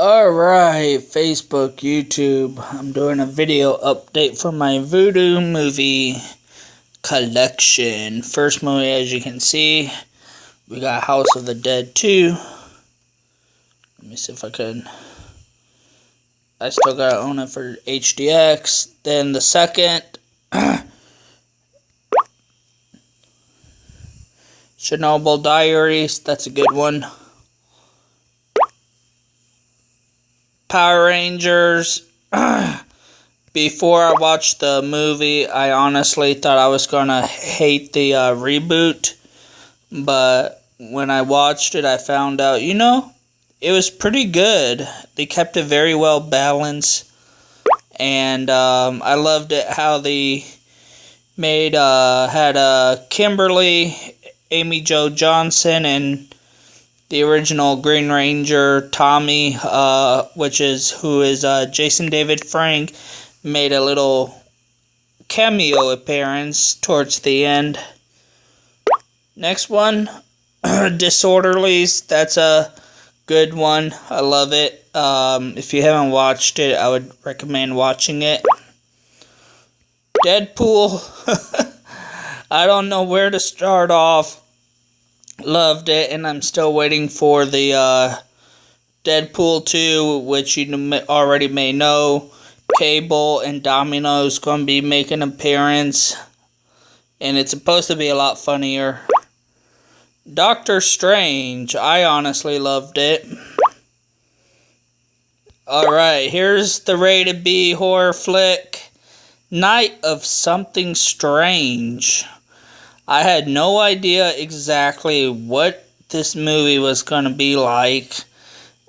Alright, Facebook, YouTube, I'm doing a video update for my Voodoo movie collection. First movie, as you can see, we got House of the Dead 2. Let me see if I can. I still gotta own it for HDX. Then the second, Chernobyl Diaries, that's a good one. Power Rangers. Before I watched the movie, I honestly thought I was gonna hate the reboot, but when I watched it, I found out, it was pretty good. They kept it very well balanced, and I loved it how they had Kimberly, Amy Jo Johnson, and the original Green Ranger, Tommy, who is Jason David Frank, made a little cameo appearance towards the end. Next one, Disorderlies. That's a good one. I love it. If you haven't watched it, I would recommend watching it. Deadpool. I don't know where to start off. Loved it, and I'm still waiting for the Deadpool 2, which you already may know. Cable and Domino's going to be making an appearance, and it's supposed to be a lot funnier. Doctor Strange, I honestly loved it. Alright, here's the rated B horror flick, Night of Something Strange. I had no idea exactly what this movie was going to be like,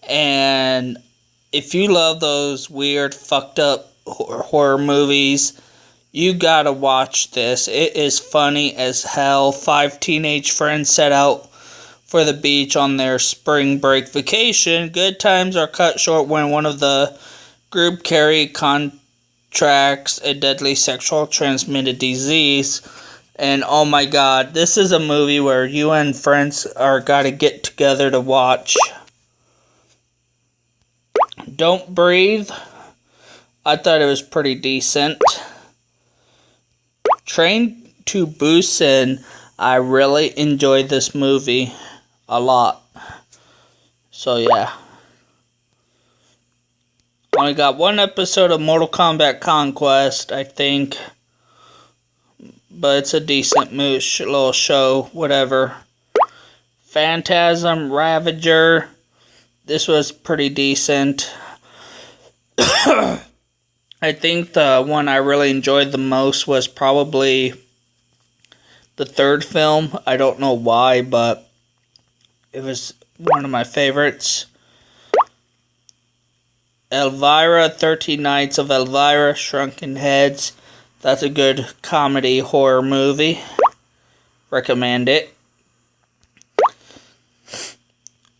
and if you love those weird, fucked up horror movies, you gotta watch this. It is funny as hell. 5 teenage friends set out for the beach on their spring break vacation. Good times are cut short when one of the group contracts a deadly sexual transmitted disease. And oh my god, this is a movie where you and friends are gotta get together to watch. Don't Breathe. I thought it was pretty decent. Train to Busan. I really enjoyed this movie a lot. So yeah. Only got one episode of Mortal Kombat Conquest, I think. But it's a decent little show, whatever. Phantasm Ravager. This was pretty decent. I think the one I really enjoyed the most was probably the third film. I don't know why, but it was one of my favorites. Elvira, 13 Nights of Elvira, Shrunken Heads. That's a good comedy horror movie. Recommend it.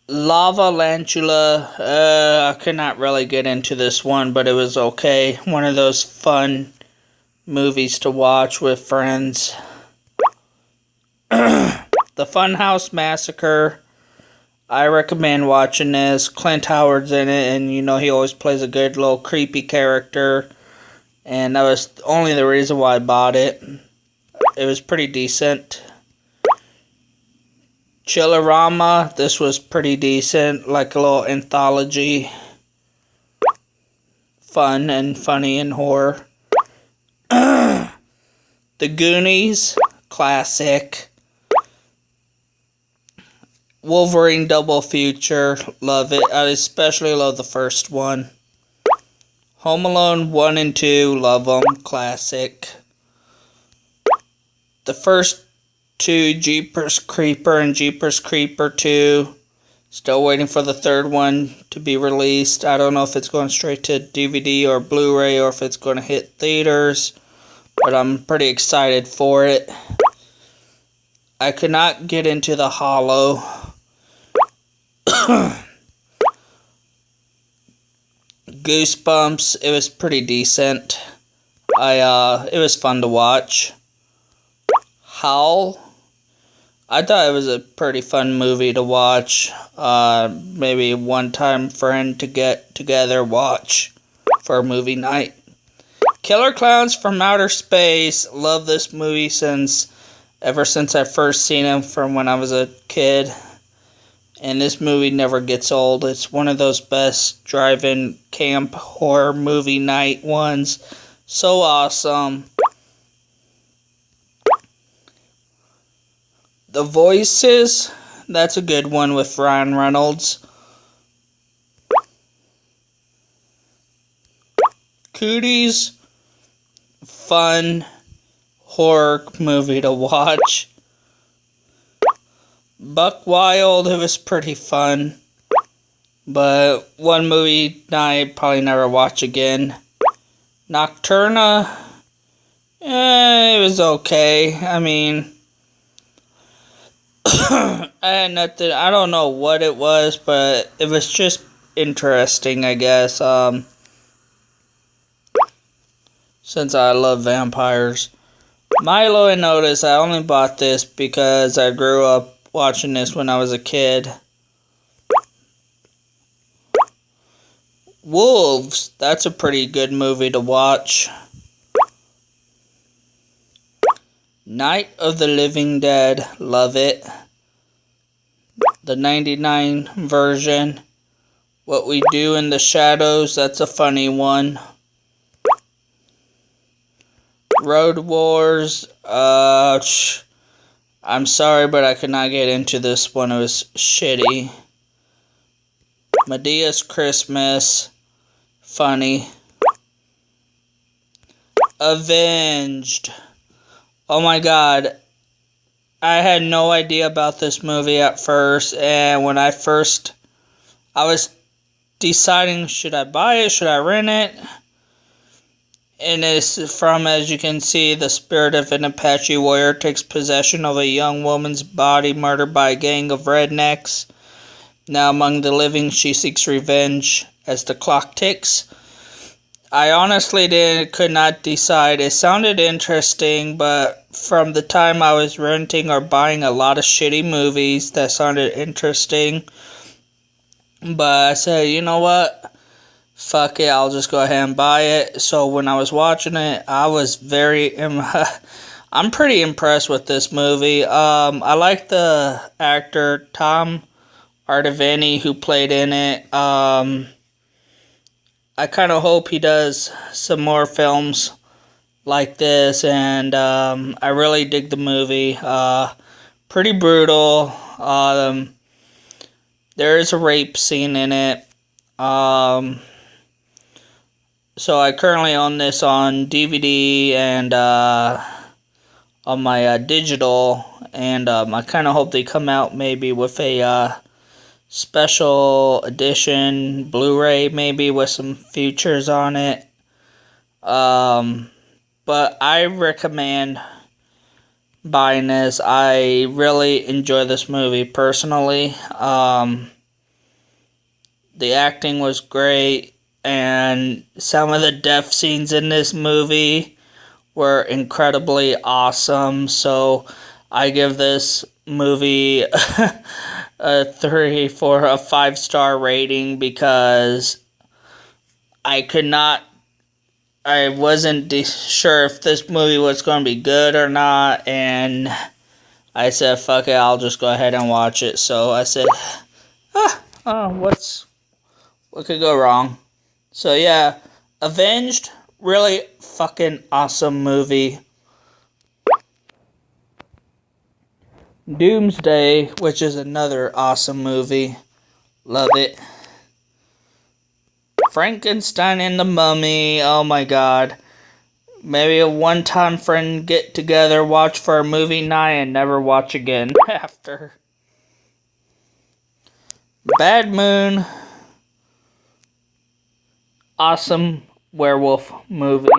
Lava Lantula. I could not really get into this one, but it was okay. One of those fun movies to watch with friends. The Funhouse Massacre. I recommend watching this. Clint Howard's in it, and he always plays a good little creepy character. And that was only the reason why I bought it. It was pretty decent. Chillerama. This was pretty decent. Like a little anthology. Fun and funny and horror. The Goonies. Classic. Wolverine Double Future. Love it. I especially love the first one. Home Alone 1 and 2, love them, classic. The first two, Jeepers Creeper and Jeepers Creeper 2. Still waiting for the third one to be released. I don't know if it's going straight to DVD or Blu-ray or if it's going to hit theaters. But I'm pretty excited for it. I could not get into The Hollow. Goosebumps, it was pretty decent. It was fun to watch. Howl, I thought it was a pretty fun movie to watch. Maybe a one-time friend to get together watch for a movie night. Killer Clowns from Outer Space. Love this movie ever since I first seen him from when I was a kid. And this movie never gets old. It's one of those best drive-in camp horror movie night ones. So awesome. The Voices. That's a good one with Ryan Reynolds. Cooties. Fun horror movie to watch. Buck Wild, it was pretty fun, but one movie I probably never watch again. Nocturna, it was okay. I mean, I had nothing, I don't know what it was, but it was just interesting, I guess, since I love vampires. Milo and Otis, I only bought this because I grew up watching this when I was a kid. Wolves, that's a pretty good movie to watch. Night of the Living Dead, love it. The 99 version. What We Do in the Shadows, that's a funny one. Road Wars, I'm sorry, but I could not get into this one. It was shitty. Medea's Christmas. Funny. Avenged. Oh my god. I had no idea about this movie at first. And when I was deciding, should I buy it? Should I rent it? And it's from, as you can see, the spirit of an Apache warrior takes possession of a young woman's body murdered by a gang of rednecks. Now among the living, she seeks revenge as the clock ticks. I honestly could not decide. It sounded interesting, but from the time I was renting or buying a lot of shitty movies that sounded interesting. But I said, you know what? Fuck it, I'll just go ahead and buy it. So when I was watching it, I was I'm pretty impressed with this movie. I like the actor Tom Artavani who played in it. I kind of hope he does some more films like this, and I really dig the movie. Pretty brutal. There is a rape scene in it. So I currently own this on DVD and on my digital, and I kind of hope they come out maybe with a special edition Blu-ray, maybe with some features on it. But I recommend buying this. I really enjoy this movie personally. The acting was great. And some of the death scenes in this movie were incredibly awesome. So I give this movie a 5-star rating because I wasn't sure if this movie was going to be good or not. And I said, fuck it, I'll just go ahead and watch it. So I said, what could go wrong? So yeah, Avenged, really fucking awesome movie. Doomsday, which is another awesome movie. Love it. Frankenstein and the Mummy, oh my god. Maybe a one-time friend get together, watch for a movie night, and never watch again after. Bad Moon. Awesome werewolf movie.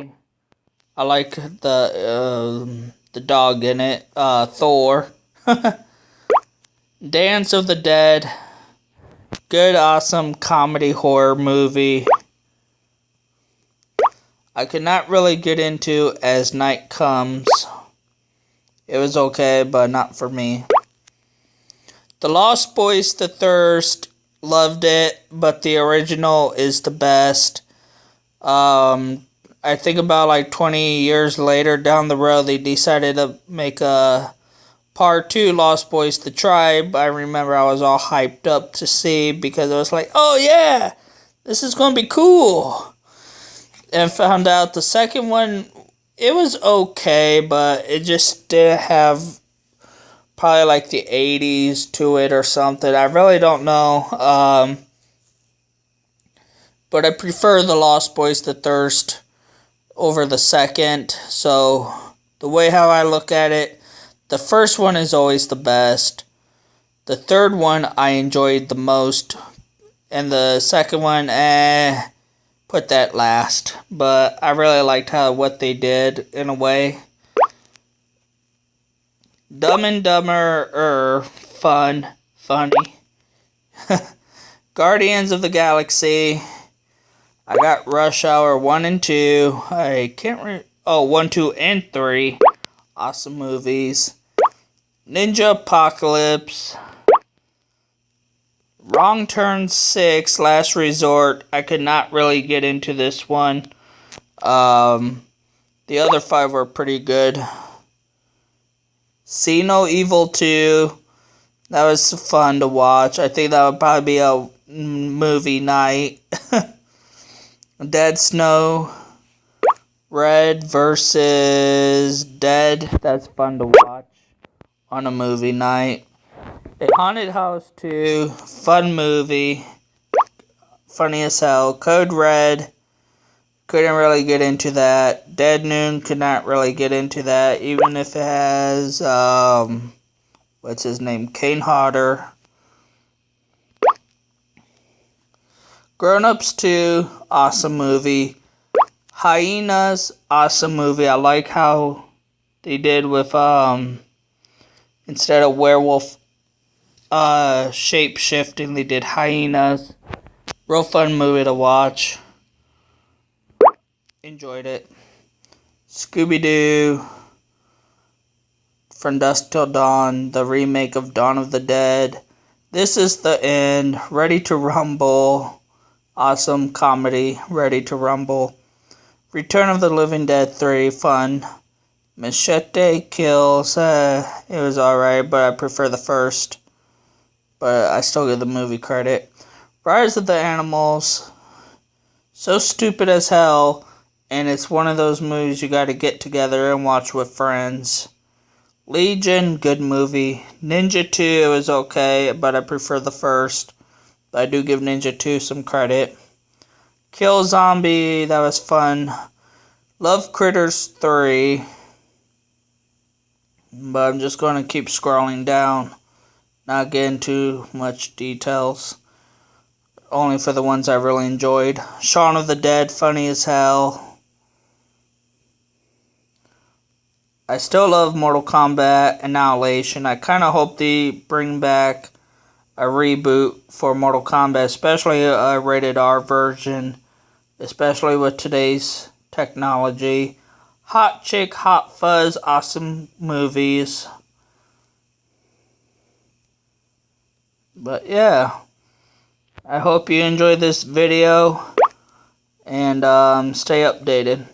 I like the dog in it. Thor. Dance of the Dead. Good, awesome comedy horror movie. I could not really get into As Night Comes. It was okay, but not for me. The Lost Boys, The Thirst, loved it, but the original is the best. I think about like 20 years later down the road, they decided to make a part 2, Lost Boys, The Tribe. I remember I was all hyped up to see because I was like, oh yeah, this is going to be cool. And found out the second one, it was okay, but it just didn't have probably like the 80s to it or something. I really don't know. But I prefer the Lost Boys, The Thirst over the second. So the way how I look at it, the first one is always the best. The third one I enjoyed the most. And the second one, put that last. But I really liked what they did in a way. Dumb and Dumber, funny. Guardians of the Galaxy. I got Rush Hour 1 and 2. I can't 1, 2, and 3. Awesome movies. Ninja Apocalypse. Wrong Turn 6, Last Resort. I could not really get into this one. The other 5 were pretty good. See No Evil 2. That was fun to watch. I think that would probably be a movie night. Dead Snow. Red versus Dead. That's fun to watch on a movie night. The Haunted House 2. Fun movie. Funny as hell. Code Red. Couldn't really get into that. Dead Noon could not really get into that. Even if it has, what's his name? Kane Hodder. Grown Ups 2. Awesome movie. Hyenas. Awesome movie. I like how they did with, instead of werewolf shape shifting, they did hyenas. Real fun movie to watch. Enjoyed it. Scooby-Doo. From Dusk Till Dawn. The remake of Dawn of the Dead. This Is the End. Ready to Rumble. Awesome comedy. Ready to Rumble. Return of the Living Dead 3. Fun. Machete Kills. It was alright, but I prefer the first. But I still give the movie credit. Rise of the Animals. So stupid as hell. And it's one of those movies you gotta get together and watch with friends. Legion, good movie. Ninja 2 was okay, but I prefer the first. But I do give Ninja 2 some credit. Kill Zombie, that was fun. Love Critters 3. But I'm just going to keep scrolling down. Not getting too much details. Only for the ones I really enjoyed. Shaun of the Dead, funny as hell. I still love Mortal Kombat Annihilation. I kind of hope they bring back a reboot for Mortal Kombat, especially a rated R version, especially with today's technology. Hot Chick, Hot Fuzz, awesome movies. But yeah, I hope you enjoyed this video and stay updated.